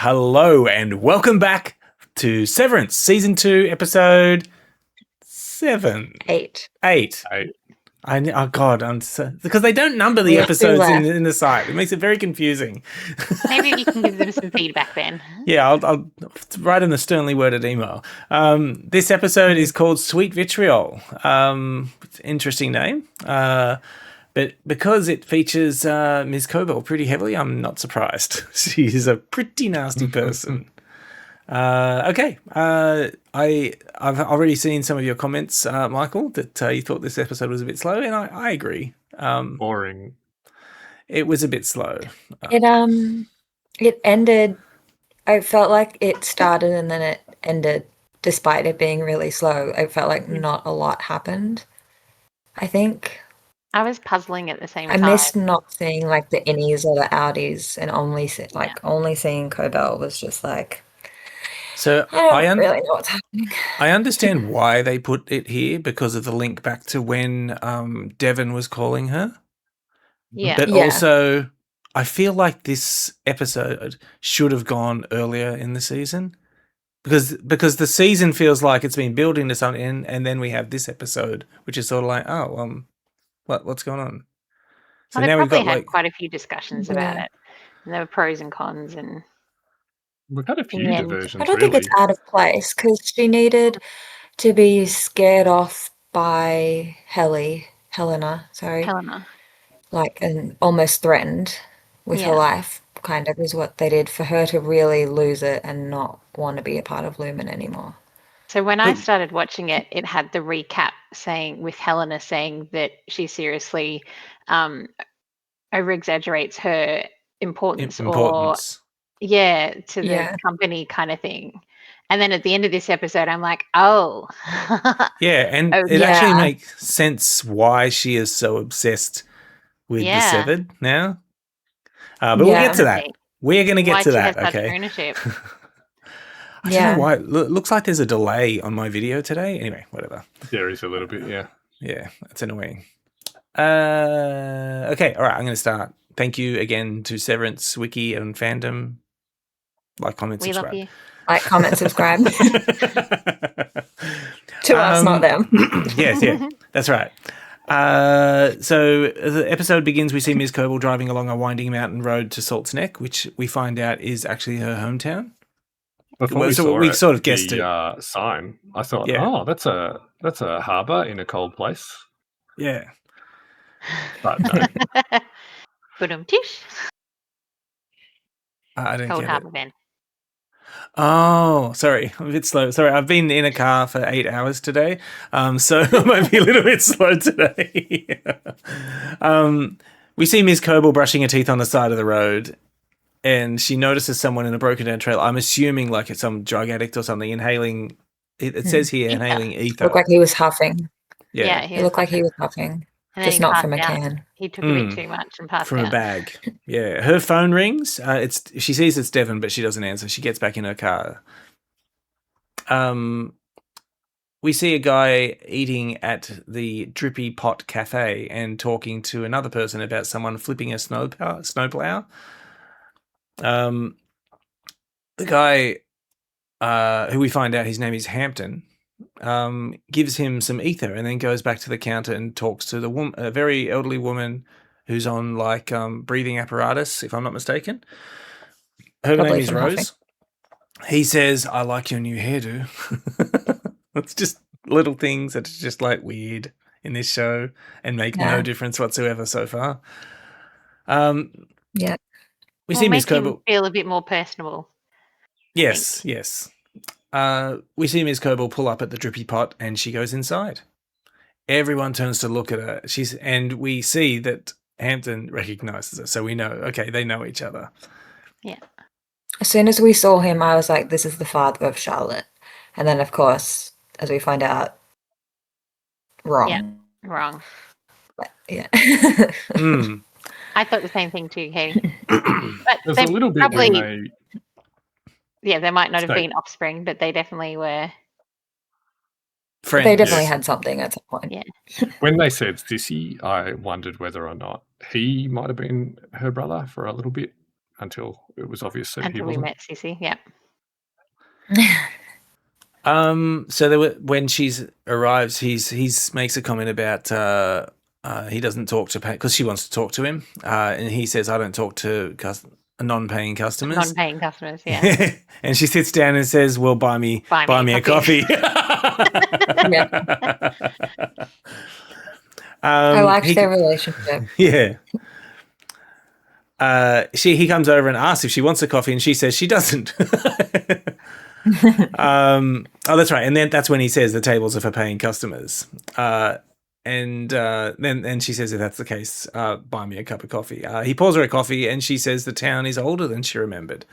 Hello and welcome back to Severance, Season 2, Episode 7. 8. 8. Oh God, because they don't number the episodes in the site. It makes it very confusing. Maybe you can give them some feedback then. Yeah, I'll write in a sternly worded email. This episode is called Sweet Vitriol. It's an interesting name. But because it features Ms. Cobell pretty heavily, I'm not surprised. She's a pretty nasty person. Okay. I've already seen some of your comments, Michael, that you thought this episode was a bit slow, and I agree. Boring. It was a bit slow. It ended. I felt like it started and then it ended, despite it being really slow. I felt like not a lot happened. I think. I was puzzling at the same time. I missed not seeing like the innies or the outies, and only seeing Cobell was just like. So I don't really know what's happening. I understand why they put it here because of the link back to when Devon was calling her. Yeah. But also, I feel like this episode should have gone earlier in the season because the season feels like it's been building to something, and then we have this episode, which is sort of like, what's going on? So now we've got had quite a few discussions about it, and there were pros and cons, and we've had a few diversions. I don't think it's out of place because she needed to be scared off by Helena, like, and almost threatened with her life, kind of, is what they did for her to really lose it and not want to be a part of Lumen anymore. So when I started watching it, it had the recap with Helena saying that she seriously over-exaggerates her importance. To the company kind of thing. And then at the end of this episode, I'm like, oh. Yeah, and it actually makes sense why she is so obsessed with the Severed now. But we'll get to that. We're going to get to that, okay? Ownership. I don't know why. It looks like there's a delay on my video today. Anyway, whatever. There is a little bit, yeah. Yeah, that's annoying. Okay, all right, I'm going to start. Thank you again to Severance, Wiki, and Fandom. Like, comment, subscribe. Love you. Like, comment, subscribe. To us, not them. Yes, that's right. So the episode begins, we see Ms. Cobell driving along a winding mountain road to Salt's Neck, which we find out is actually her hometown. Before we sort of guessed the sign, I thought, that's a harbour in a cold place. Yeah. But no. I don't Cold get harbour, it. Ben. Oh, sorry. I'm a bit slow. Sorry, I've been in a car for 8 hours today, so I might be a little bit slow today. We see Ms. Cobell brushing her teeth on the side of the road, and she notices someone in a broken down trailer. I'm assuming like it's some drug addict or something, inhaling. It says here, inhaling ether. Looked like he was huffing. Yeah, it looked like he was huffing. Just not from a can. He took a bit too much and passed from out. a bag. Yeah, her phone rings. She sees it's Devon, but she doesn't answer. She gets back in her car. We see a guy eating at the Drippy Pot Cafe and talking to another person about someone flipping a snowplow. The guy, who we find out his name is Hampton, gives him some ether and then goes back to the counter and talks to a very elderly woman who's on like breathing apparatus, if I'm not mistaken. Her name is Rose. Huffing. He says, "I like your new hairdo." It's just little things that are just like weird in this show and make no difference whatsoever so far. We see Ms. Cobell feel a bit more personable. Yes. We see Ms. Cobell pull up at the Drippy Pot and she goes inside. Everyone turns to look at her. And we see that Hampton recognizes her, so we know, okay, they know each other. Yeah. As soon as we saw him, I was like, this is the father of Charlotte. And then, of course, as we find out, wrong. Yeah, wrong. But, yeah. I thought the same thing too, Katie. But there's a little bit when they... Yeah, they might not have been offspring, but they definitely were. Friends. They definitely had something at some point. Yeah. When they said Sissy, I wondered whether or not he might have been her brother for a little bit. until it was obvious that until we met Sissy. Yeah. So when she arrives, he's makes a comment about he doesn't talk to because she wants to talk to him, and he says, "I don't talk to non-paying customers." Non-paying customers, yeah. And she sits down and says, "Well, buy me a coffee." I liked their relationship. Yeah. He comes over and asks if she wants a coffee, and she says she doesn't. Oh, that's right. And then that's when he says the tables are for paying customers. And then she says, if that's the case, buy me a cup of coffee. He pours her a coffee, and she says the town is older than she remembered.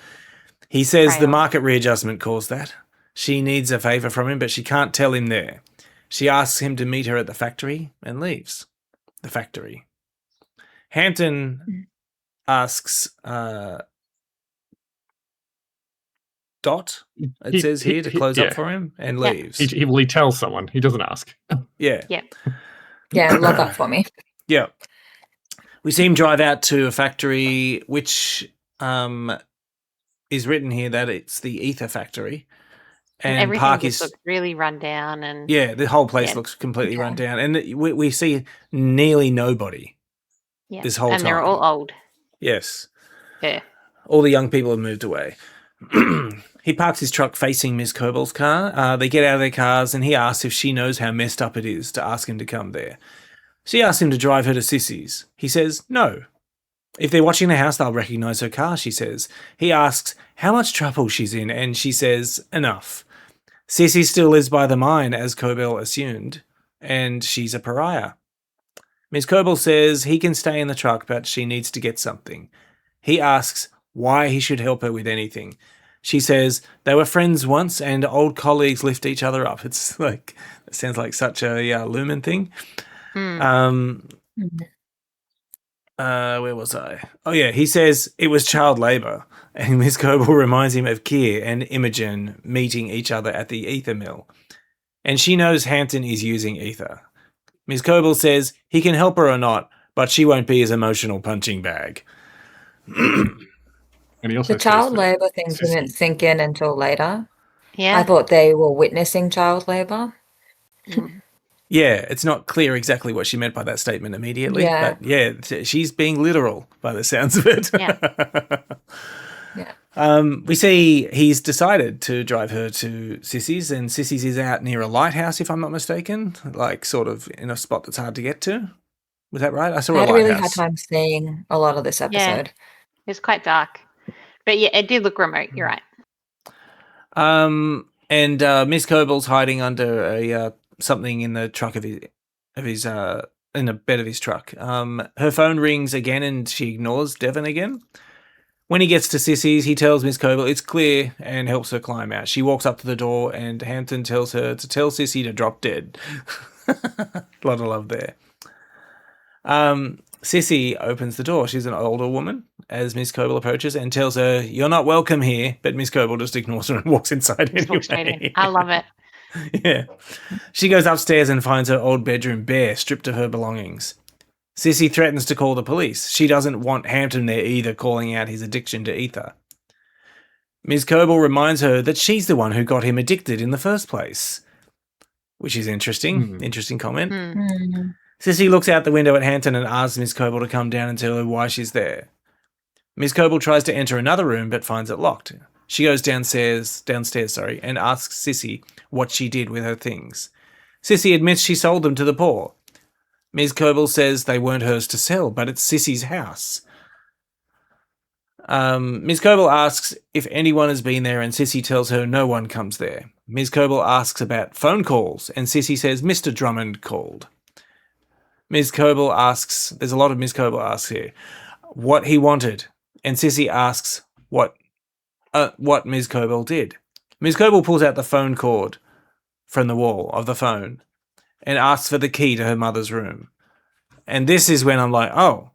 He says the market readjustment caused that. She needs a favor from him, but she can't tell him there. She asks him to meet her at the factory and leaves the factory. Hampton asks Dot, it says here, to close up for him and leaves. He tells someone. He doesn't ask. Yeah. Yeah, log up for me. Yeah. We see him drive out to a factory, which is written here that it's the ether factory. And everything just looks really run down. And yeah, the whole place looks completely run down. And we see nearly nobody this whole time. And they're all old. Yes. Yeah. All the young people have moved away. He parks his truck facing Ms. Cobal's car. They get out of their cars, and he asks if she knows how messed up it is to ask him to come there. She asks him to drive her to Sissy's. He says no. If they're watching the house, they'll recognise her car, she says. He asks how much trouble she's in, and she says enough. Sissy still lives by the mine, as Cobell assumed, and she's a pariah. Ms. Cobell says he can stay in the truck, but she needs to get something. He asks why he should help her with anything. She says they were friends once and old colleagues lift each other up. It's like, it sounds like such a Lumen thing. Where was I? Oh yeah, he says it was child labour, and Ms. Coble reminds him of Keir and Imogen meeting each other at the ether mill. And she knows Hampton is using ether. Ms. Coble says he can help her or not, but she won't be his emotional punching bag. And he also the child labour thing didn't sink in until later. Yeah. I thought they were witnessing child labour. Yeah, it's not clear exactly what she meant by that statement immediately. Yeah. But yeah, she's being literal by the sounds of it. We see he's decided to drive her to Sissy's, and Sissy's is out near a lighthouse, if I'm not mistaken, like sort of in a spot that's hard to get to. Was that right? I saw a lighthouse. I had a really hard time seeing a lot of this episode. Yeah. It was quite dark. But yeah, it did look remote. You're right. And Miss Coble's hiding under a something in the truck of his in the bed of his truck. Her phone rings again, and she ignores Devon again. When he gets to Sissy's, he tells Miss Coble it's clear and helps her climb out. She walks up to the door, and Hampton tells her to tell Sissy to drop dead. A lot of love there. Sissy opens the door. She's an older woman as Miss Coble approaches and tells her, "You're not welcome here," but Miss Coble just ignores her and walks inside anyway. I love it. Yeah. She goes upstairs and finds her old bedroom bare, stripped of her belongings. Sissy threatens to call the police. She doesn't want Hampton there either, calling out his addiction to ether. Ms. Coble reminds her that she's the one who got him addicted in the first place, which is interesting. Interesting comment. Sissy looks out the window at Hampton and asks Miss Coble to come down and tell her why she's there. Miss Coble tries to enter another room but finds it locked. She goes downstairs, and asks Sissy what she did with her things. Sissy admits she sold them to the poor. Ms. Coble says they weren't hers to sell, but it's Sissy's house. Ms. Coble asks if anyone has been there, and Sissy tells her no one comes there. Ms. Coble asks about phone calls, and Sissy says Mr. Drummond called. Ms. Coble asks, there's a lot of Ms. Coble asks here, what he wanted, and Sissy asks what Ms. Coble did. Ms. Coble pulls out the phone cord from the wall of the phone and asks for the key to her mother's room. And this is when I'm like, oh,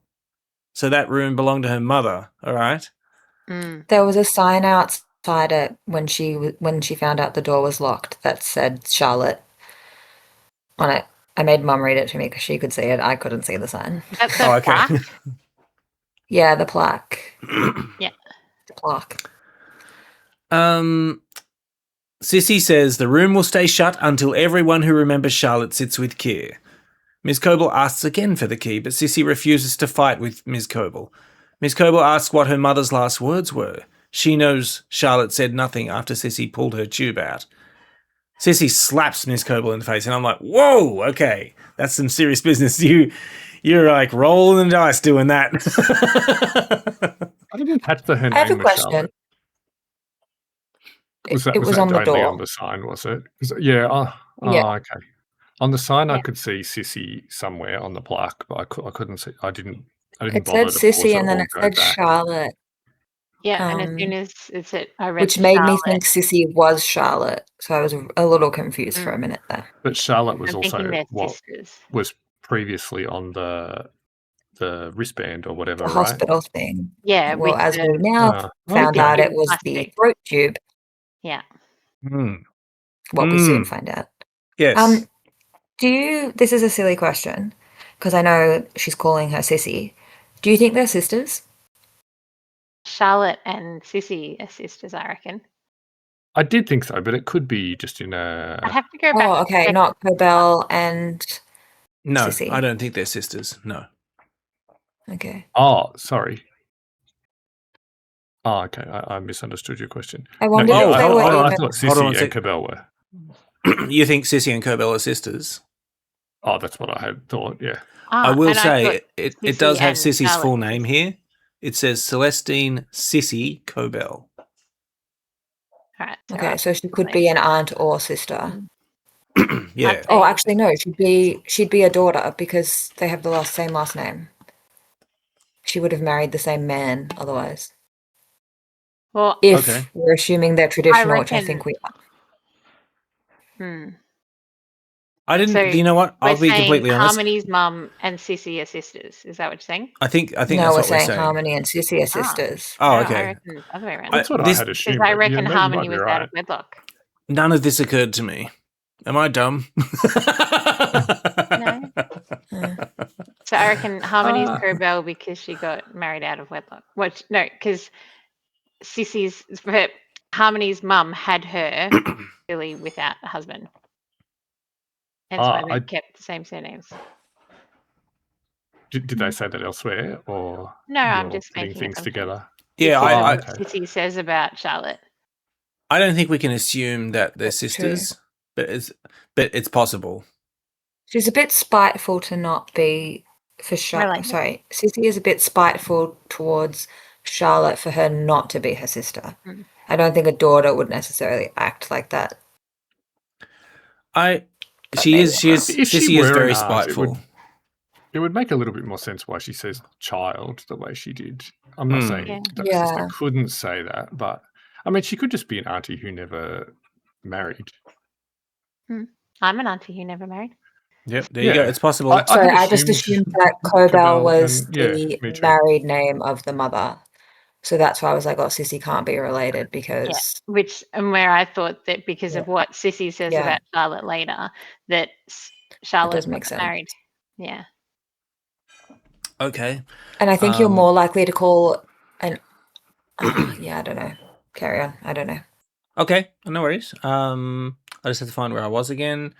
so that room belonged to her mother, all right? There was a sign outside it when she found out the door was locked that said Charlotte on it. I made Mum read it to me because she could see it. I couldn't see the sign. That's okay. Yeah, the plaque. Yeah. The plaque. Sissy says the room will stay shut until everyone who remembers Charlotte sits with Keir. Ms. Coble asks again for the key, but Sissy refuses to fight with Ms. Coble. Ms. Coble asks what her mother's last words were. She knows Charlotte said nothing after Sissy pulled her tube out. Sissy slaps Ms. Coble in the face, and I'm like, whoa, okay, that's some serious business. You're like rolling the dice doing that. I didn't catch her name. I have a question. Charlotte. Was that on the only door. on the sign, was it? Yeah. Okay. On the sign, I could see Sissy somewhere on the plaque, but I couldn't see. I didn't It bother said to pause Sissy it and then or it go said back. Charlotte. Yeah, and as soon as it said, I read which made me think Sissy was Charlotte, so I was a little confused for a minute there. But Charlotte was I'm also thinking they're what sisters. was previously on the wristband or whatever, The right? hospital thing. Yeah, Well, with as we the now found out, it was the plastic. throat tube. Yeah. What we soon find out. Yes. This is a silly question, because I know she's calling her Sissy. Do you think they're sisters? Charlotte and Sissy are sisters, I reckon. I did think so, but it could be just in a... I'd have to go back. Oh, okay, not Cobell and No, Sissy. I don't think they're sisters, no. Okay. Oh, sorry. Oh, okay, I misunderstood your question. I wondered I thought Sissy and Cobell were. You think Sissy and Cobell are sisters? Oh, that's what I had thought, yeah. I will say, it does have Sissy's full name here. It says Celestine Sissy Cobell. Right, okay, so she could be an aunt or sister. Yeah. Oh, actually, no. She'd be a daughter because they have the same last name. She would have married the same man otherwise. Well, if we're assuming they're traditional, which I think we are. I didn't. So you know what? I'll be completely honest. Harmony's mum and Sissy are sisters. Is that what you're saying? I think no, that's what we're saying. Harmony and Sissy are sisters. Oh, no, okay. I reckon other way around. That's what I had assumed. I reckon Harmony was out of wedlock. None of this occurred to me. Am I dumb? No. So I reckon Harmony's Cobell because she got married out of wedlock. Because Harmony's mum had her really without a husband. And so they kept the same surnames. Did they say that elsewhere, or no? I'm just putting things together. Yeah, Sissy says about Charlotte. I don't think we can assume that they're sisters, but it's possible. She's a bit spiteful to not be for Charlotte. Sorry, Sissy is a bit spiteful towards Charlotte for her not to be her sister. I don't think a daughter would necessarily act like that. Sissy is very spiteful. It would make a little bit more sense why she says child the way she did. I'm not saying that sister couldn't say that, but I mean, she could just be an auntie who never married. I'm an auntie who never married. Yep, there you go. It's possible. I just assumed that Cobell was the married name of the mother. So that's why I was like, oh, Sissy can't be related because... Yeah. Where I thought that because of what Sissy says about Charlotte later, that Charlotte was married. Yeah. Okay. And I think you're more likely to call an... I don't know. Carry on. I don't know. Okay, no worries. I just have to find where I was again.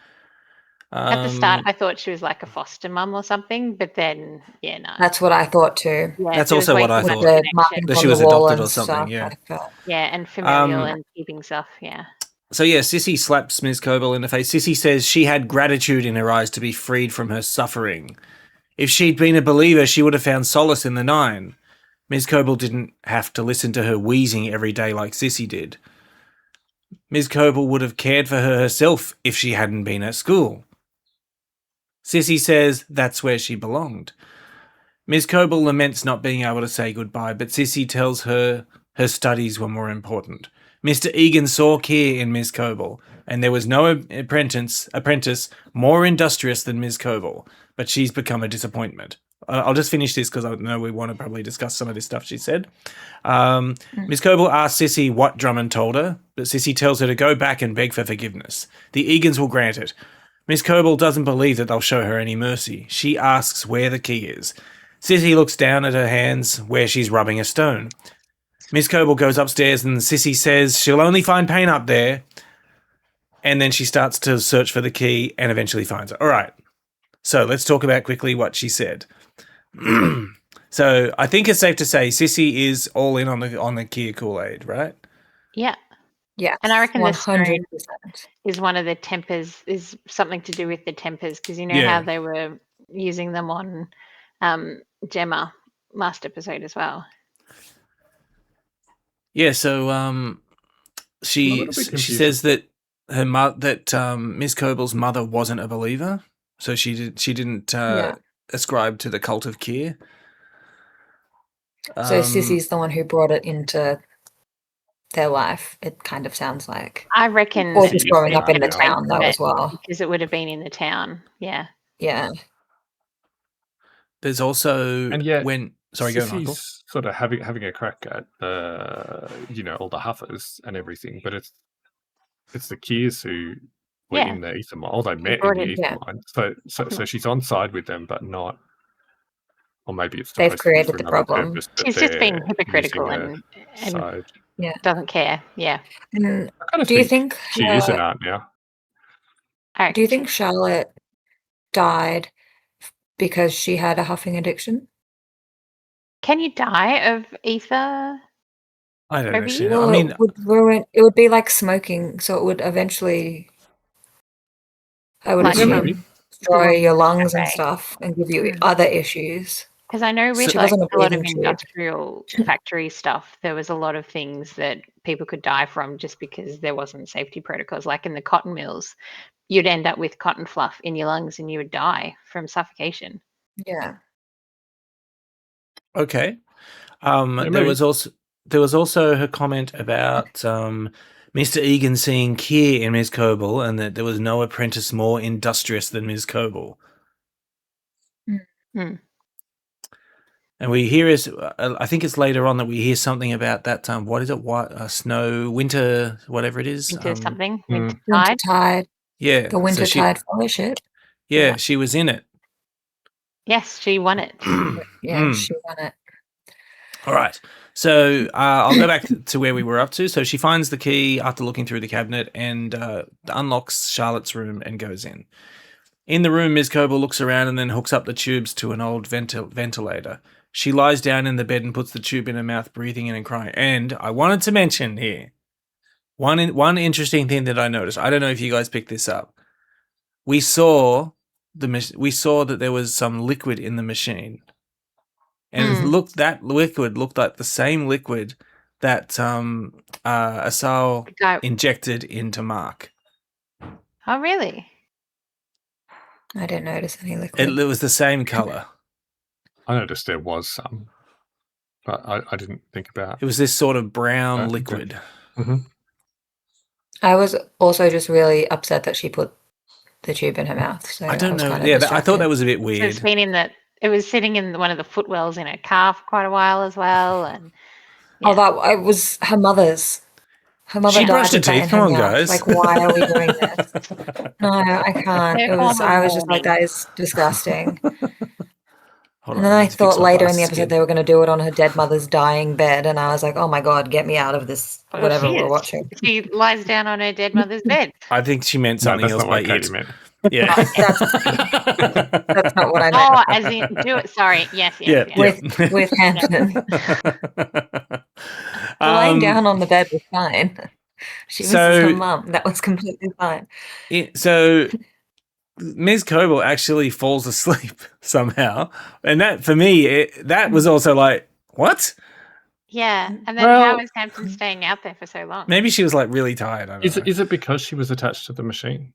At the start, I thought she was like a foster mum or something, but then, no. That's what I thought too. Yeah, that's also what I thought. That she was adopted or something, and familial and keeping stuff, So, Sissy slaps Ms. Coble in the face. Sissy says she had gratitude in her eyes to be freed from her suffering. If she'd been a believer, she would have found solace in the 9. Ms. Coble didn't have to listen to her wheezing every day like Sissy did. Ms. Coble would have cared for her herself if she hadn't been at school. Sissy says that's where she belonged. Ms. Coble laments not being able to say goodbye, but Sissy tells her her studies were more important. Mr. Egan saw Keir in Ms. Coble, and there was no apprentice more industrious than Ms. Coble, but she's become a disappointment. I'll just finish this because I know we want to probably discuss some of this stuff she said. Ms. Coble asks Sissy what Drummond told her, but Sissy tells her to go back and beg for forgiveness. The Egans will grant it. Ms. Coble doesn't believe that they'll show her any mercy. She asks where the key is. Sissy looks down at her hands where she's rubbing a stone. Miss Coble goes upstairs and Sissy says she'll only find pain up there. And then she starts to search for the key and eventually finds it. All right. So let's talk about quickly what she said. So I think it's safe to say Sissy is all in on the Kia Kool-Aid, right? Yeah. Yeah. And I reckon 100%. the stone is one of the tempers, is something to do with the tempers, because you know how they were using them on Gemma last episode as well. Yeah, so she says that Miss Coble's mother wasn't a believer, so she didn't ascribe to the cult of Keir. So Sissy's the one who brought it into their life. It kind of sounds like. I reckon. Or just growing up in the town though as well, because it would have been in the town. Yeah. Yeah. There's also Sorry, go on, Michael. Sort of having a crack at all the Huffers and everything, but it's the Kears who were in the ether mine. They met in the ether mine, so she's on side with them, but not. Or maybe it's they've created the problem. Purpose, she's just being hypocritical and doesn't care. Yeah. And do you think she is an aunt now? Do you think Charlotte died because she had a huffing addiction? Can you die of ether? I don't know. Well, I mean, it would ruin. It would be like smoking, so it would eventually. I would assume destroy your lungs and stuff, and give you other issues. Because I know with a lot of industrial factory stuff, there was a lot of things that people could die from just because there wasn't safety protocols. Like in the cotton mills, you'd end up with cotton fluff in your lungs and you would die from suffocation. Yeah. Okay. There was also her comment about Mr. Egan seeing Keir in Ms. Coble and that there was no apprentice more industrious than Ms. Coble. Mm. And we hear I think it's later on that we hear something about that what is it? Snow, winter, whatever it is. Winter something. Winter tide. Yeah. The winter tide fellowship. Yeah, she was in it. Yes, she won it. She won it. All right. So I'll go back to where we were up to. So she finds the key after looking through the cabinet and unlocks Charlotte's room and goes in. In the room, Ms. Coble looks around and then hooks up the tubes to an old ventilator. She lies down in the bed and puts the tube in her mouth, breathing in and crying. And I wanted to mention here one interesting thing that I noticed. I don't know if you guys picked this up. We saw that there was some liquid in the machine, and that liquid looked like the same liquid that Asal injected into Mark. Oh, really? I didn't notice any liquid. It was the same color. I noticed there was some, but I didn't think about. It was this sort of brown liquid. Mm-hmm. I was also just really upset that she put the tube in her mouth. So I don't know. I thought that was a bit weird. So it's been it was sitting in one of the footwells in her car for quite a while as well, and it was her mother's. Her mother she brushed her teeth. Come on, guys. Like, why are we doing this? No, I can't. I was just like, that is disgusting. And then I thought later in the episode they were going to do it on her dead mother's dying bed, and I was like, oh my God, get me out of this, whatever we're watching. She lies down on her dead mother's bed. I think she meant something else by it. Yeah. That's not what I meant. Oh, as in, do it. Sorry. Yes. With Hampton. Lying down on the bed was fine. She was her mum. That was completely fine. So Ms. Coble actually falls asleep somehow. And that, for me, that was also like, what? Yeah. And then how is Hampton staying out there for so long? Maybe she was like really tired. I don't know. Is it because she was attached to the machine?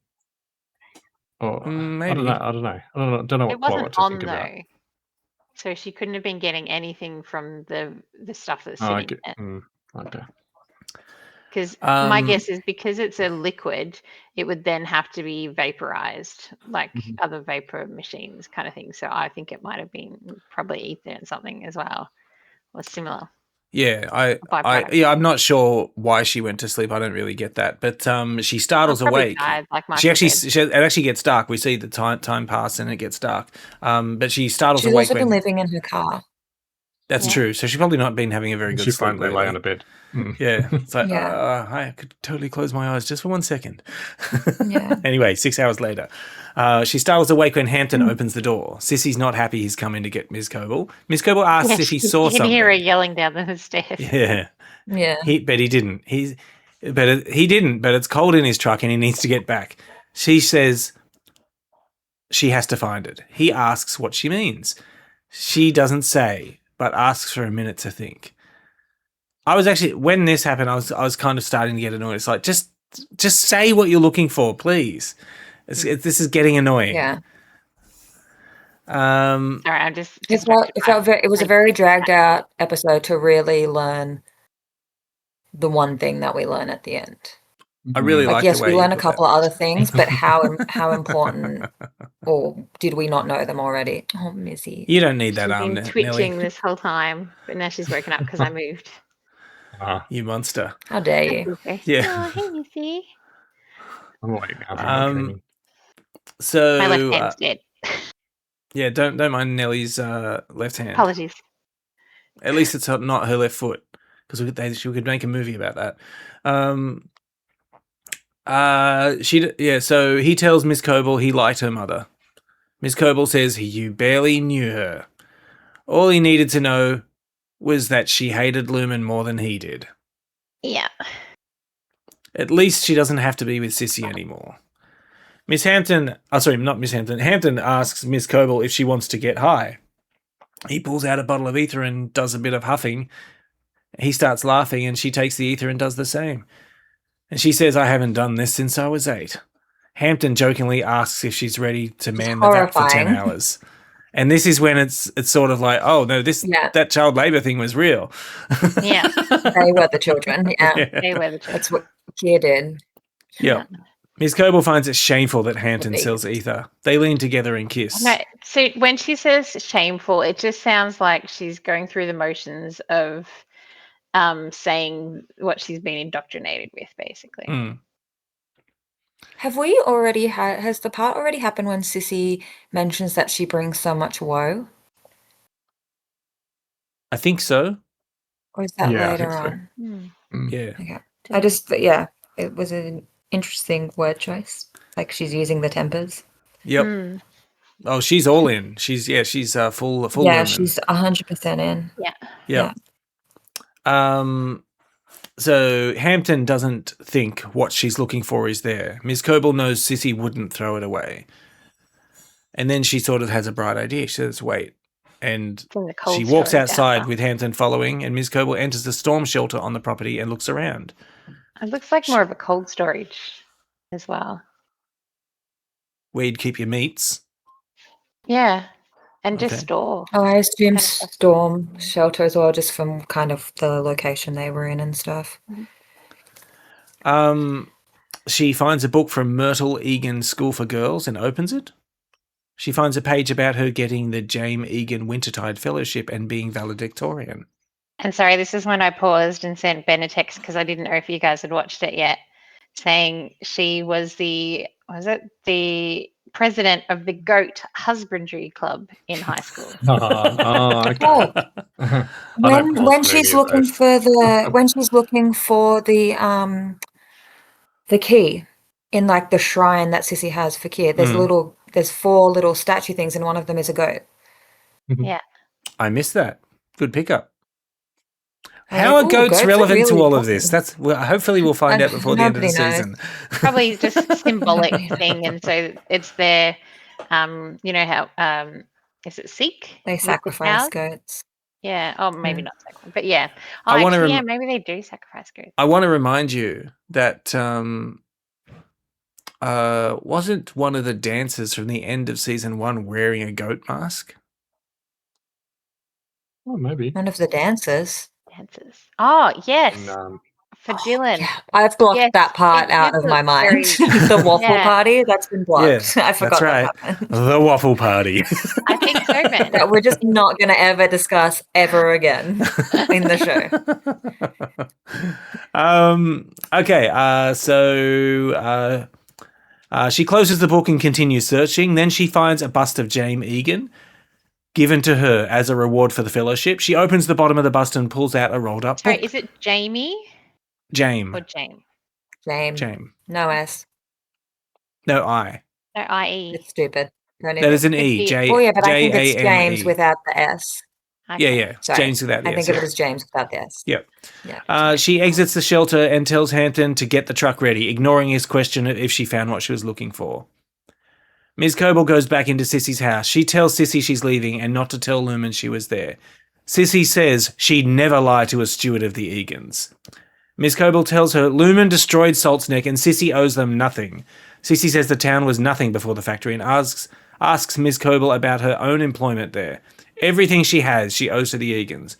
Or maybe. I don't know what wasn't to on think though. about. So she couldn't have been getting anything from the stuff that's sitting there. Okay. Because my guess is because it's a liquid, it would then have to be vaporized, like other vapor machines kind of thing. So I think it might have been probably ether and something as well, or similar. Yeah, I'm not sure why she went to sleep. I don't really get that, but she startles awake. Tired, like it actually gets dark. We see the time pass and it gets dark. But she startles awake. She's also been living in her car. That's true. So she's probably not been having a very good sleep. She finally lay on a bed. Yeah, it's like I could totally close my eyes just for 1 second. Yeah. Anyway, 6 hours later, she startles awake when Hampton opens the door. Sissy's not happy he's come in to get Ms. Coble. Ms. Coble asks if he saw something. You can hear her yelling down the stairs. Yeah. But he didn't. He didn't. But it's cold in his truck and he needs to get back. She says she has to find it. He asks what she means. She doesn't say, but asks for a minute to think. I was actually, when this happened, I was kind of starting to get annoyed. It's like, just say what you're looking for, please. This is getting annoying. Yeah. All right, I'm just it was a very dragged out episode to really learn the one thing that we learn at the end. I really like yes, the way we learn a couple of other things, but how important, or did we not know them already? Oh, Missy. You don't need that she's arm, been twitching Nelly. this whole time, but now she's woken up because I moved. You monster. How dare you? Yeah. Oh, hey, Missy. I'm like having so my left hand's dead. Yeah, don't mind Nellie's left hand. Apologies. At least it's not her left foot, because we could make a movie about that. So he tells Miss Coble he liked her mother. Miss Coble says you barely knew her. All he needed to know was that she hated Lumon more than he did. Yeah. At least she doesn't have to be with Sissy anymore. Hampton asks Miss Coble if she wants to get high. He pulls out a bottle of ether and does a bit of huffing. He starts laughing and she takes the ether and does the same. And she says, I haven't done this since I was 8. Hampton jokingly asks if she's ready to man the vat for 10 hours. And this is when it's sort of like, oh, no, that child labour thing was real. Yeah. They were the children. Yeah. They were the children. That's what Kia did. Yeah. Ms. Coble finds it shameful that Hampton sells ether. They lean together and kiss. No, so when she says shameful, it just sounds like she's going through the motions of saying what she's been indoctrinated with, basically. Have we already has the part already happened when Sissy mentions that she brings so much woe? I think so. Or is that later on? Yeah. Okay. It was an interesting word choice. Like she's using the tempers. Yep. Oh, she's all in. She's full. Yeah, woman. she's 100% in. Yeah. So Hampton doesn't think what she's looking for is there. Miss Coble knows Sissy wouldn't throw it away. And then she sort of has a bright idea. She says, wait. And she walks outside with Hampton following, and Miss Coble enters the storm shelter on the property and looks around. It looks like more of a cold storage as well. Where you'd keep your meats. Yeah. And just store. Oh, I assume storm shelter as well, just from kind of the location they were in and stuff. She finds a book from Myrtle Egan School for Girls and opens it. She finds a page about her getting the James Egan Wintertide Fellowship and being valedictorian. And sorry, this is when I paused and sent Ben a text because I didn't know if you guys had watched it yet, saying she was the president of the Goat Husbandry Club in high school. Okay. When she's looking for the key in like the shrine that Sissy has for Kia, there's 4 little statue things and one of them is a goat. Yeah. I missed that. Good pickup. How are goats relevant to all of this? Hopefully we'll find out before the end of the season. Probably just a symbolic thing, and so it's their, you know how is it Sikh? They sacrifice goats. Yeah. Oh, maybe not sacrifice, but yeah. Maybe they do sacrifice goats. I want to remind you that wasn't one of the dancers from the end of season 1 wearing a goat mask? Oh, maybe one of the dancers. Oh, yes. for Dylan. Yeah, I've blocked that part out of my mind. The waffle party, that's been blocked. I forgot that happened. The waffle party. I think so, man. That we're just not going to ever discuss ever again in the show. Okay, so she closes the book and continues searching. Then she finds a bust of James Egan given to her as a reward for the fellowship. She opens the bottom of the bust and pulls out a rolled up book. Sorry, is it Jamie? James. Or James? James. No S. No I. No I-E. It's stupid. That is an E. J. Oh yeah, but I think it's J-A-M-E. James without the S. Okay. Yeah. Sorry. James without the S. I think of it as James without the S. Yep. Yeah. She exits the shelter and tells Hampton to get the truck ready, ignoring his question if she found what she was looking for. Ms. Coble goes back into Sissy's house. She tells Sissy she's leaving and not to tell Lumen she was there. Sissy says she'd never lie to a steward of the Egans. Ms. Coble tells her Lumen destroyed Salt's Neck and Sissy owes them nothing. Sissy says the town was nothing before the factory and asks Ms. Coble about her own employment there. Everything she has, she owes to the Egans.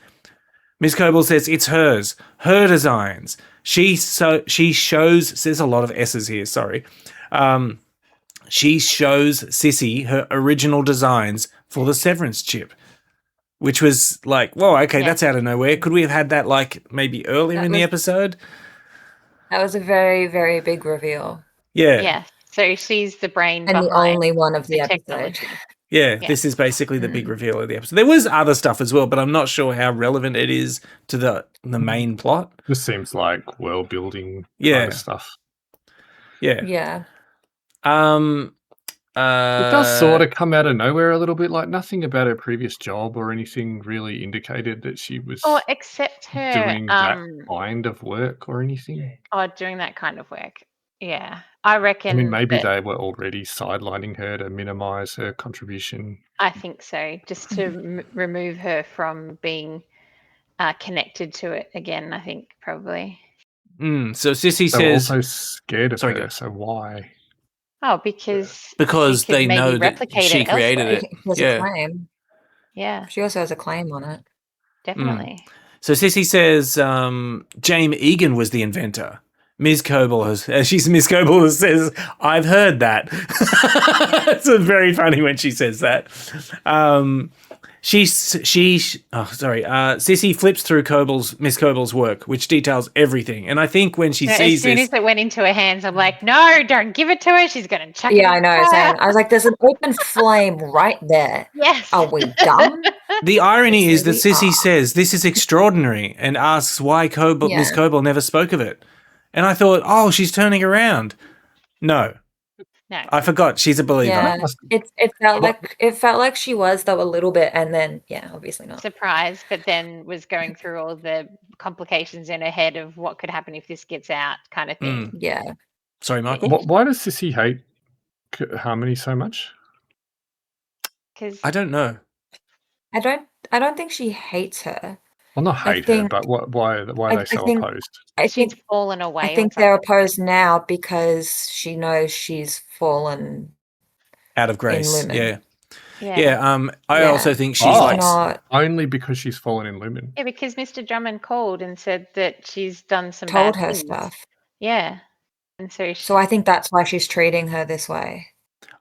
Ms. Coble says it's hers, her designs. She shows, there's a lot of S's here, sorry. She shows Sissy her original designs for the Severance chip, which was like, whoa, okay, that's out of nowhere. Could we have had that like maybe earlier in the episode? That was a very, very big reveal. Yeah. Yeah. So she's the brain and the behind only one of the episode. technology. Yeah, this is basically the big reveal of the episode. There was other stuff as well, but I'm not sure how relevant it is to the main plot. This seems like world building kind of stuff. Yeah. Yeah. It It does sort of come out of nowhere a little bit. Like nothing about her previous job or anything really indicated that she was except her doing that kind of work or anything. Doing that kind of work. Yeah. I reckon. I mean, maybe they were already sidelining her to minimize her contribution. I think so, just to remove her from being connected to it again. I think probably. So Sissy They were says, also scared of her. So why? Oh, because she they could know maybe that replicate she it created elsewhere. it. There's a claim. Yeah. She also has a claim on it. Definitely. So Sissy says James Egan was the inventor. Ms. Coble says, I've heard that. It's very funny when she says that. Sissy flips through Miss Coble's work, which details everything. And I think when she sees as soon as it went into her hands, I'm like, no, don't give it to her. She's going to chuck it. Yeah, I know. Same. I was like, there's an open flame right there. Yes. Are we dumb? The irony is that Sissy says this is extraordinary and asks why Miss Coble never spoke of it. And I thought, oh, she's turning around. No. I forgot she's a believer. Yeah, it felt like she was though a little bit, and then obviously not. Surprised, but then was going through all the complications in her head of what could happen if this gets out, kind of thing. Yeah. Sorry, Michael. Why does Sissy hate Harmony so much? Because I don't know. I don't think she hates her. Well, not hate her, but why are they so opposed? She's fallen away. I think they're opposed now because she knows she's fallen out of grace. In Lumen. I also think she's not only because she's fallen in Lumen. Yeah, because Mr. Drummond called and said that she's done some told bad her things. stuff. Yeah, and so I think that's why she's treating her this way.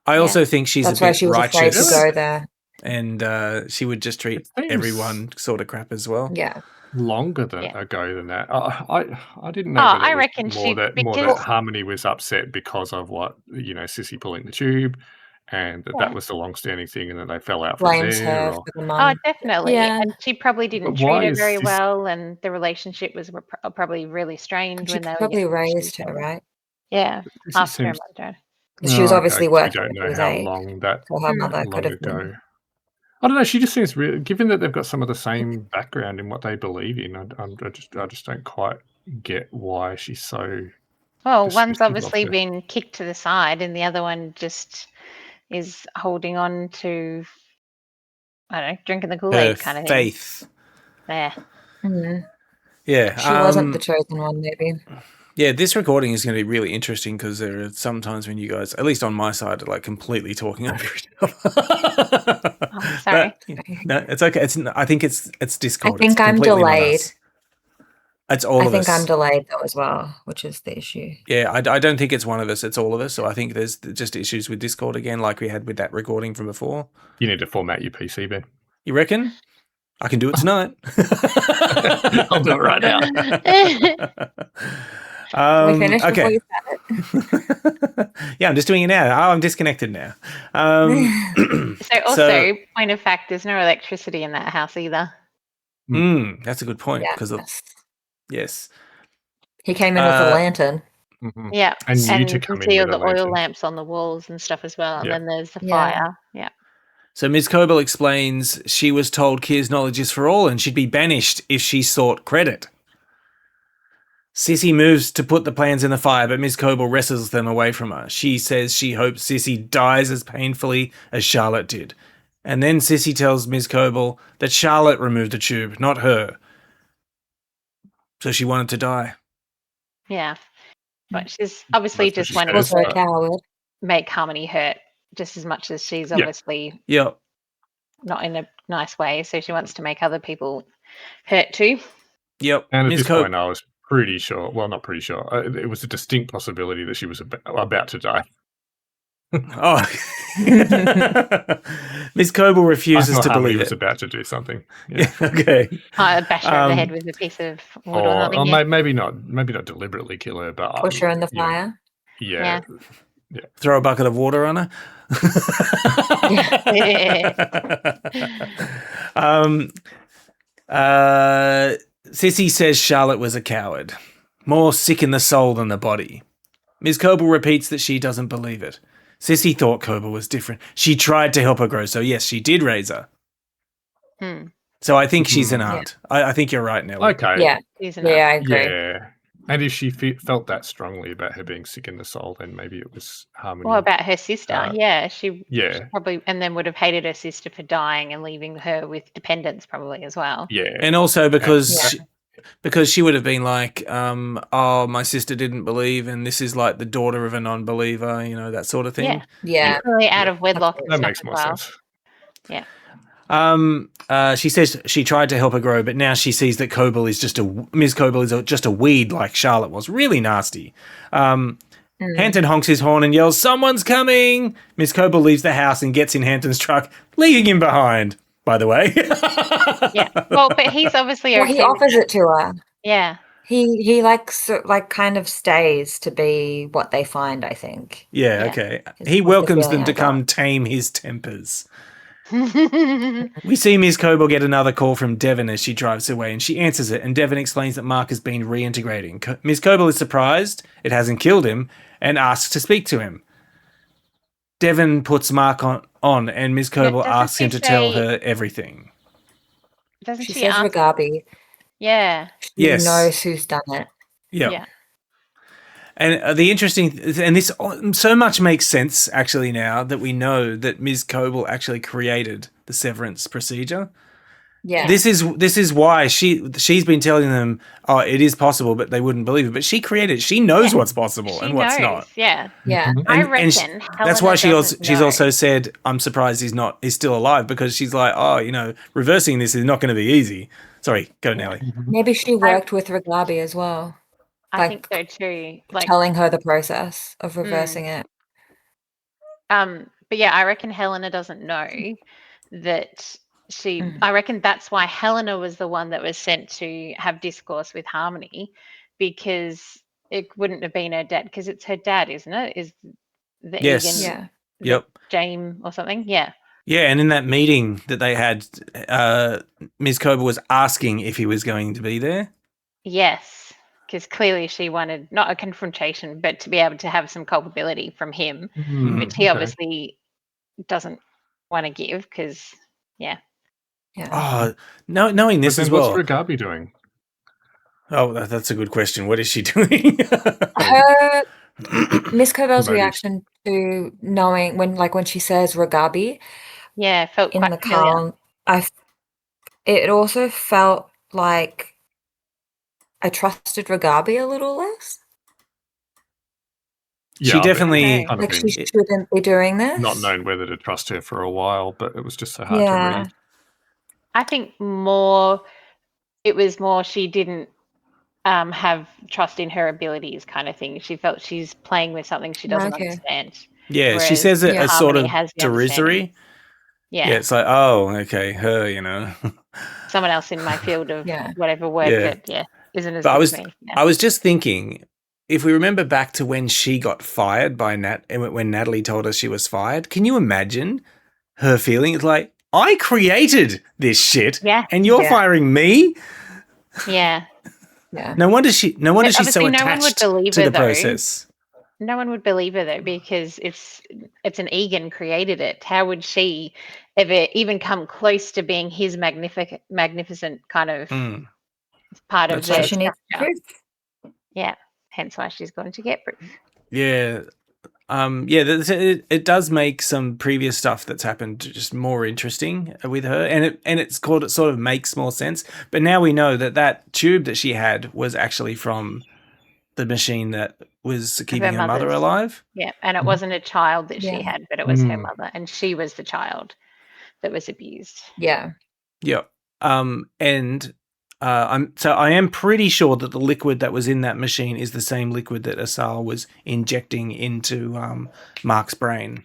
I also think she's that's a bit why she was righteous afraid to go there. And she would just treat everyone sort of crap as well. Yeah. Longer ago than that. I didn't know. I reckon more that Harmony was upset because of what Sissy pulling the tube, and that was the long-standing thing, and that they fell out from there. For the mum. Oh, definitely. Yeah. And she probably didn't treat her very well, and the relationship was probably really strained when they probably raised her, right? Yeah, after her mother. She was obviously working. I don't know how long that her mother could have ago. been. I don't know. She just seems real. Given that they've got some of the same background in what they believe in, I just don't quite get why she's so. Well, one's obviously been kicked to the side, and the other one just is holding on to, I don't know, drinking the Kool-Aid kind of thing. Faith. Yeah. Mm-hmm. Yeah. She wasn't the chosen one, maybe. Yeah, this recording is going to be really interesting because there are some times when you guys, at least on my side, are like completely talking over each other. Sorry. No, it's okay. I think it's Discord. I think I'm delayed. It's all of us. I think I'm delayed though as well, which is the issue. Yeah, I don't think it's one of us. It's all of us. So I think there's just issues with Discord again, like we had with that recording from before. You need to format your PC, Ben. You reckon? I can do it tonight. I'll do it right now. We finished before you said it. Yeah, I'm just doing it now. Oh, I'm disconnected now. So point of fact, there's no electricity in that house either. That's a good point. Yes. He came in with a lantern. Mm-hmm. Yeah. And you to come in with the oil lamps on the walls and stuff as well. And then there's the fire. Yeah. So Ms. Coble explains she was told Kier's knowledge is for all and she'd be banished if she sought credit. Sissy moves to put the plans in the fire, but Ms. Coble wrestles them away from her. She says she hopes Sissy dies as painfully as Charlotte did. And then Sissy tells Ms. Coble that Charlotte removed the tube, not her. So she wanted to die. Yeah. But she's obviously just wanted to make Harmony hurt just as much as she's obviously not in a nice way. So she wants to make other people hurt too. Yep. And at this point, I was pretty sure. Well, not pretty sure. It was a distinct possibility that she was about to die. Oh, Miss Coble refuses to believe he was about to do something. Yeah. Okay. Bash her over the head with a piece of wood or something. Or maybe not deliberately kill her, but push her in the fire. Yeah. Throw a bucket of water on her. Sissy says Charlotte was a coward, more sick in the soul than the body. Ms. Coble repeats that she doesn't believe it. Sissy thought Coble was different. She tried to help her grow, so yes, she did raise her. So I think she's an aunt. I think you're right, Nelly. Okay. Yeah, I agree. Yeah. And if she felt that strongly about her being sick in the soul, then maybe it was Harmony. Well, about her sister. She probably, and then would have hated her sister for dying and leaving her with dependents probably as well. Yeah. And also because she would have been like, oh, my sister didn't believe, and this is like the daughter of a non-believer, that sort of thing. Yeah. Really out of wedlock. That makes more sense. Yeah. She says she tried to help her grow, but now she sees that Ms. Coble is just a weed like Charlotte was. Really nasty. Hampton honks his horn and yells, "Someone's coming!" Ms. Coble leaves the house and gets in Hampton's truck, leaving him behind, by the way. Yeah. Well, but he's obviously he offers it to her. Yeah. He kind of stays to be what they find, I think. Yeah, okay. He welcomes them to come tame his tempers. We see Ms. Coble get another call from Devon as she drives away, and she answers it, and Devon explains that Mark has been reintegrating. Ms. Coble is surprised it hasn't killed him and asks to speak to him. Devon puts Mark on and Ms. Coble asks him to tell her everything. Doesn't she says Ragabi. Yeah. She knows who's done it. Yep. Yeah. And the interesting, and this so much makes sense actually now that we know that Ms. Coble actually created the severance procedure. Yeah. This is why she's been telling them, oh, it is possible, but they wouldn't believe it. But she created it. She knows what's possible and what's not. Yeah. Yeah. I reckon that's why she's also said, I'm surprised he's still alive, because she's like, oh, reversing this is not going to be easy. Sorry, go Nelly. Maybe she worked with Ragabi as well. I think so too. Telling her the process of reversing it. But yeah, I reckon Helena doesn't know that I reckon that's why Helena was the one that was sent to have discourse with Harmony, because it wouldn't have been her dad, because it's her dad, isn't it? Is the Egan, James or something? Yeah. Yeah, and in that meeting that they had, Ms. Coble was asking if he was going to be there. Yes. Because clearly she wanted not a confrontation, but to be able to have some culpability from him, which he obviously doesn't want to give. Because, Oh, knowing this as well. What's Ragabi doing? Oh, that's a good question. What is she doing? Miss Cobell's reaction to knowing when she says Ragabi, felt in quite the calm. It also felt like I trusted Ragabi a little less. Yeah, she definitely she shouldn't be doing this. Not known whether to trust her for a while, but it was just so hard to read. I think it was more she didn't have trust in her abilities, kind of thing. She felt she's playing with something she doesn't understand. Yeah, she says it as sort of derisory. Yeah, it's like, oh, okay, her, you know. Someone else in my field of whatever work that isn't as good as me. I was just thinking, if we remember back to when she got fired by when Natalie told us she was fired, can you imagine her feeling? It's like, I created this shit, and you're firing me. Yeah. No wonder she's so attached to the process. No one would believe her though, because it's an Egan created it. How would she ever even come close to being his magnificent kind of part of the structure? Yeah, hence why she's going to get proof. Yeah. It does make some previous stuff that's happened just more interesting with her, and it sort of makes more sense. But now we know that tube that she had was actually from the machine that was keeping her mother alive. Yeah, and it wasn't a child that she had, but it was her mother, and she was the child that was abused. Yeah. Yeah. I am pretty sure that the liquid that was in that machine is the same liquid that Asal was injecting into Mark's brain.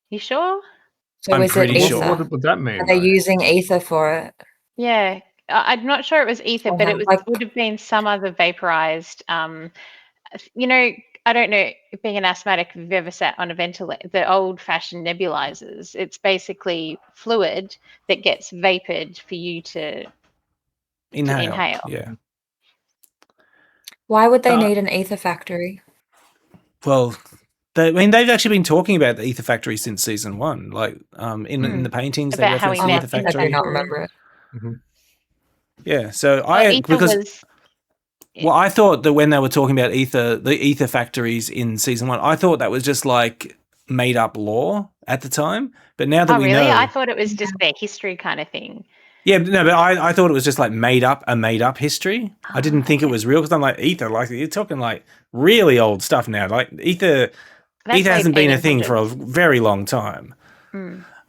You sure? So I'm pretty sure. What would that mean? Are they using ether for it? Yeah, I'm not sure it was ether, but it would have been some other vaporized. I don't know, being an asthmatic, if you've ever sat on a ventilator, the old-fashioned nebulizers, it's basically fluid that gets vapored for you to inhale. Yeah. Why would they need an ether factory? Well, they've actually been talking about the ether factory since season 1. Like, in the paintings, about they how reference the ether factory. I do not remember it. Mm-hmm. Yeah, so I thought that when they were talking about the ether factories in season 1, I thought that was just like made up lore at the time. But now that we know, I thought it was just their history kind of thing. Yeah, no, but I thought it was just like made up history. I didn't think it was real, because I'm like, ether, like you're talking like really old stuff now. Like ether hasn't been a thing for a very long time.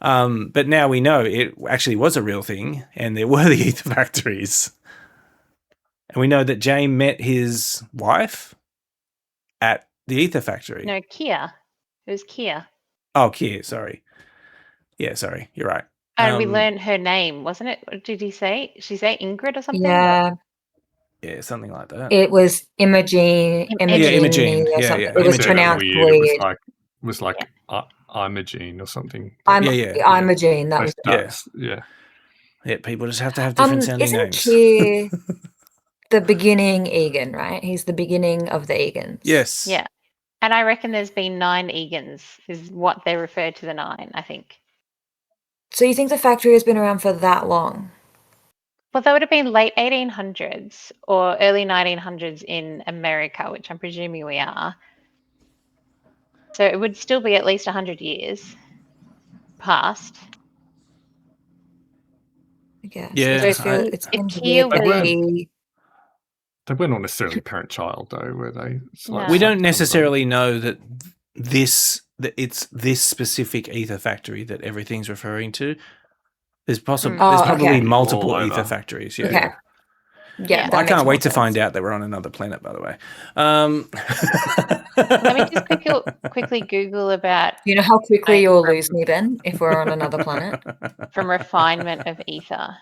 But now we know it actually was a real thing, and there were the ether factories. And we know that Jane met his wife at the ether factory. No, Kia. It was Kia. Oh, Kia, sorry. Yeah, sorry, you're right. And we learned her name, wasn't it? What did he say? She say Ingrid or something? Yeah. Yeah, something like that. It was Imogene. Imogene. Yeah. It was pronounced weird. It was like Imogene or something. Imogene. That was Yeah, people just have to have different sounding names. Isn't Kia the beginning Egan, right? He's the beginning of the Egans. Yes. Yeah. And I reckon there's been 9 Egans, is what they refer to the 9, I think. So you think the factory has been around for that long? Well, that would have been late 1800s or early 1900s in America, which I'm presuming we are. So it would still be at least 100 years past. I guess. Yeah. It's Kia they weren't necessarily parent-child, though, were they? No. We don't necessarily know that it's this specific ether factory that everything's referring to. There's probably multiple ether factories. Yeah. Okay. Yeah, I can't wait to find out that we're on another planet, by the way. Let me just quickly Google about... You know how quickly you'll lose me, Ben, if we're on another planet? From refinement of ether.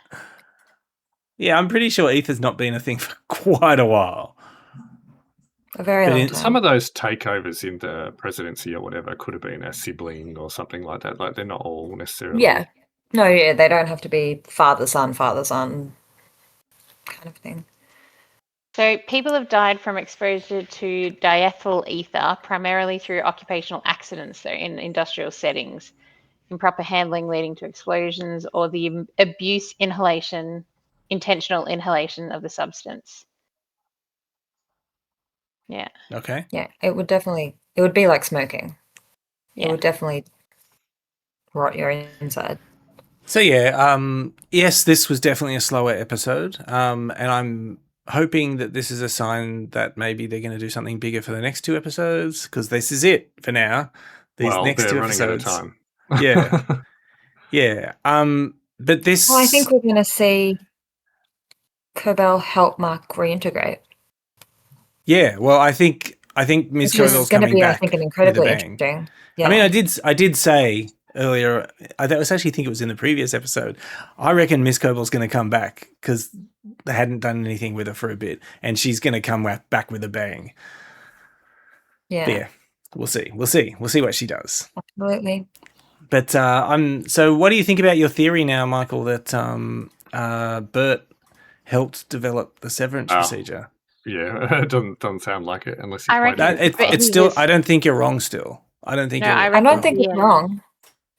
Yeah, I'm pretty sure ether's not been a thing for quite a while. A very long time. Some of those takeovers in the presidency or whatever could have been a sibling or something like that. Like, they're not all necessarily... Yeah. No, yeah, they don't have to be father-son kind of thing. So people have died from exposure to diethyl ether, primarily through occupational accidents, though, in industrial settings, improper handling leading to explosions, or the intentional inhalation of the substance. Yeah. Okay. Yeah, it would be like smoking. Yeah. It would definitely rot your inside. So yeah, yes, this was definitely a slower episode, and I'm hoping that this is a sign that maybe they're going to do something bigger for the next 2 episodes, because this is it for now. These next 2 episodes, running out of time. yeah. But this, I think we're going to see Cobell help Mark reintegrate. Yeah, well, I think Ms. Which is Coville's going to coming be, I back think, an with a incredibly bang. interesting. Yeah. I mean, I did say earlier, I actually think it was in the previous episode, I reckon Miss Coville's going to come back because they hadn't done anything with her for a bit, and she's going to come back with a bang. Yeah. But yeah, we'll see. We'll see what she does. Absolutely. But so what do you think about your theory now, Michael, that Bert helped develop the severance procedure? Yeah, it doesn't sound like it unless you I played reckon it. It's still. I don't think you're wrong. Still, I don't think. No, I don't think it's wrong.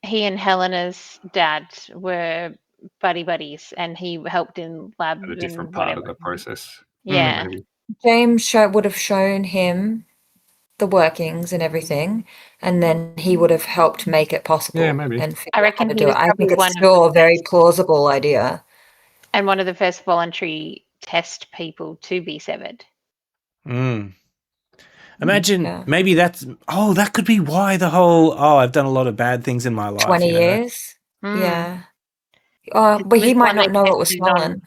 He and Helena's dad were buddies, and he helped in lab At a and different part whatever. of the process. Yeah. Maybe. James would have shown him the workings and everything, and then he would have helped make it possible. Yeah, maybe. And figure I reckon out how to he do was it. I think probably one it's of still the a very first- plausible idea. And one of the first voluntary test people to be severed. Imagine maybe that could be why the whole I've done a lot of bad things in my life. 20 years. Yeah. But he might not know it was stolen.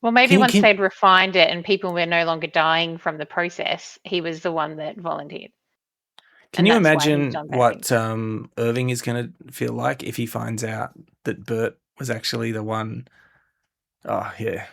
Well, maybe once they'd refined it and people were no longer dying from the process, he was the one that volunteered. Can you imagine what Irving is going to feel like if he finds out that Bert was actually the one? Oh, yeah.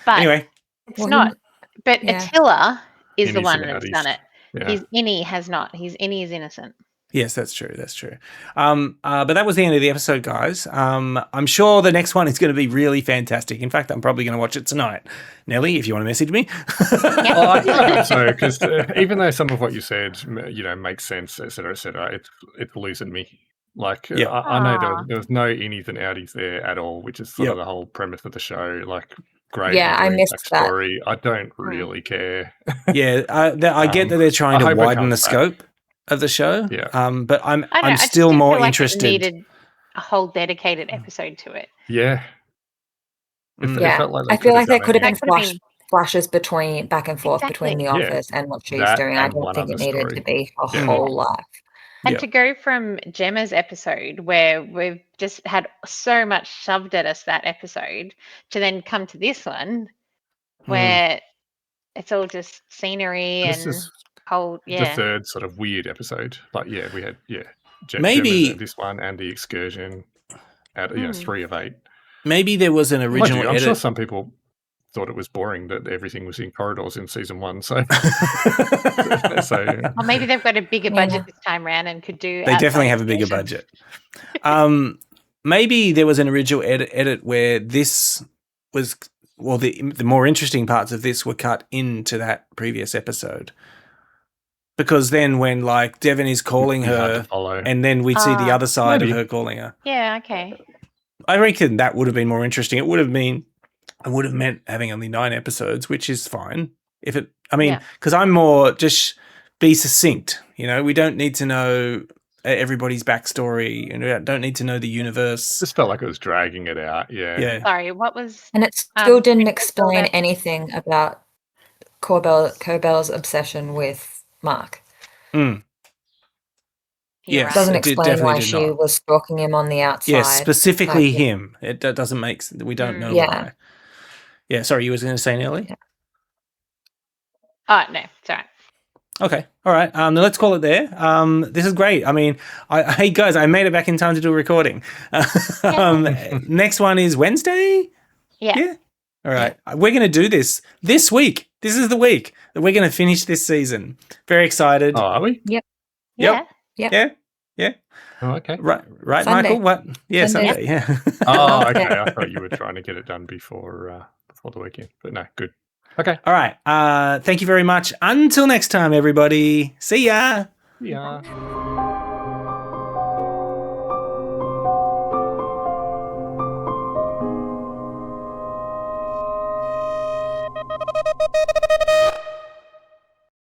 But anyway. It's not. But Attila is the one that's done it. Yeah. Innie has not. Innie is innocent. Yes, that's true. That's true. But that was the end of the episode, guys. I'm sure the next one is going to be really fantastic. In fact, I'm probably going to watch it tonight. Nelly, if you want to message me. I hope so, because even though some of what you said, makes sense, et cetera, it's losing me. Like, I know there was no innies and outies there at all, which is sort of the whole premise of the show. Like, great. Yeah, I missed backstory. I don't really care. Yeah, I get that they're trying to widen the scope of the show. Yeah. But I'm still more feel like interested. It needed a whole dedicated episode to it. Yeah. It felt like I feel like there could have been flashes back and forth between the office and what she's doing. I don't think it needed to be a whole life. And to go from Gemma's episode, where we've just had so much shoved at us that episode, to then come to this one, where it's all just scenery and cold. Yeah, the third sort of weird episode. Like, we had maybe Gemma's this one and the excursion at 3 of 8. Maybe there was an original edit. I'm sure some people thought it was boring that everything was in corridors in season 1. So, Well, maybe they've got a bigger budget this time around and could do. They definitely have a bigger budget. Maybe there was an original edit where this was the more interesting parts of this were cut into that previous episode. Because then when like Devon is calling her and then we'd see the other side of her calling her. Yeah, okay. I reckon that would have been more interesting. It would have meant having only 9 episodes, which is fine. Because I'm more just be succinct. We don't need to know everybody's backstory, and we don't need to know the universe. It just felt like it was dragging it out. Yeah. Sorry, what was? And it still didn't explain anything about Corbell's obsession with Mark. Yes, it doesn't explain why she was stalking him on the outside. Yes, specifically him. It doesn't make. We don't know why. Yeah, sorry, you were going to say Nelly? Yeah. Oh no, sorry. Okay, all right. Then let's call it there. This is great. I mean, hey guys, I made it back in time to do a recording. Next one is Wednesday. Yeah. All right, we're going to do this week. This is the week that we're going to finish this season. Very excited. Oh, are we? Yep. Yeah. Oh, okay. Right, Sunday. Michael. What? Yeah, Sunday. Yeah. Oh, okay. I thought you were trying to get it done before the weekend, but no, good. Okay. All right. Thank you very much. Until next time, everybody. See ya. Yeah.